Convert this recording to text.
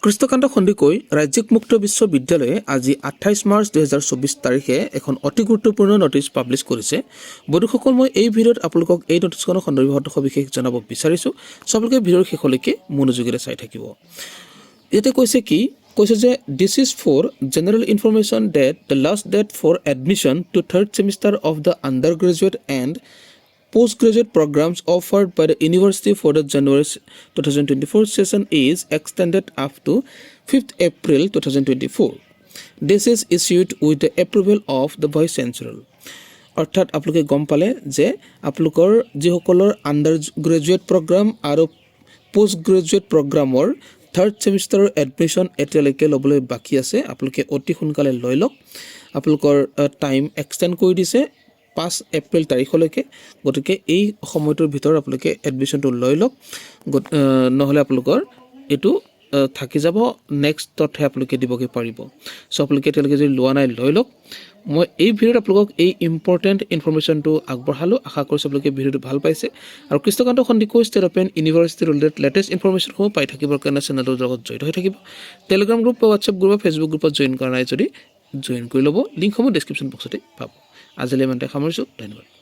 কৃষ্ণকান্ত সন্দিকৈ ৰাজ্যিক মুক্ত বিশ্ববিদ্যালয়ে আজি 28 মাৰ্চ 2024 তাৰিখে এখন অতি গুৰুত্বপূৰ্ণ নটিচ পাব্লিছ কৰিছে। বন্ধুসকল, মই এই ভিডিঅ'ত আপোনালোকক এই নটিচখনৰ সন্দৰ্ভত সবিশেষ জনাব বিচাৰিছোঁ। আপোনালোকে ভিডিঅ'ৰ শেষলৈকে মনোযোগেৰে চাই থাকিব। ইয়াতে কৈছে যে this is for general information date the last date for admission to third semester of the undergraduate and postgraduate programs offered by the university for the January 2024 session is extended up to 5th April 2024. This is issued with the approval of the Vice Chancellor. অৰ্থাৎ আপোনালোকে গম পালে যে আপোনালোকৰ যিসকলৰ under graduate programme আৰু post graduate প্ৰগ্ৰামৰ third ছেমিষ্টাৰৰ admission এতিয়ালৈকে ল'বলৈ বাকী আছে। আপোনালোকে অতি সোনকালে লৈ লওক। আপোনালোকৰ টাইম এক্সটেণ্ড কৰি দিছে 5 এপ্ৰিল তাৰিখলৈকে। গতিকে এই সময়টোৰ ভিতৰত আপোনালোকে এডমিশ্যনটো লৈ লওক, নহ'লে আপোনালোকৰ এইটো থাকি যাব, নেক্সটতহে আপোনালোকে দিবগৈ পাৰিব। চ' আপোনালোকে এতিয়ালৈকে যদি লোৱা নাই লৈ লওক। মই এই ভিডিঅ'ত আপোনালোকক এই ইম্পৰ্টেণ্ট ইনফৰমেশ্যনটো আগবঢ়ালোঁ। আশা কৰিছোঁ আপোনালোকে ভিডিঅ'টো ভাল পাইছে। আৰু Krishnakanta Handiqui state open university related latest ইনফৰমেশ্যনসমূহ পাই থাকিবৰ কাৰণে চেনেলটোৰ লগত জড়িত হৈ থাকিব। টেলিগ্ৰাম গ্ৰুপ বা হোৱাটছএপ গ্ৰুপ বা ফেচবুক গ্ৰুপত জইন কৰা নাই যদি জইন কৰি ল'ব। লিংকসমূহ ডেছক্ৰিপশ্যন বক্সতে পাব। আজিলৈ ইমানতে সামৰিছোঁ। ধন্যবাদ।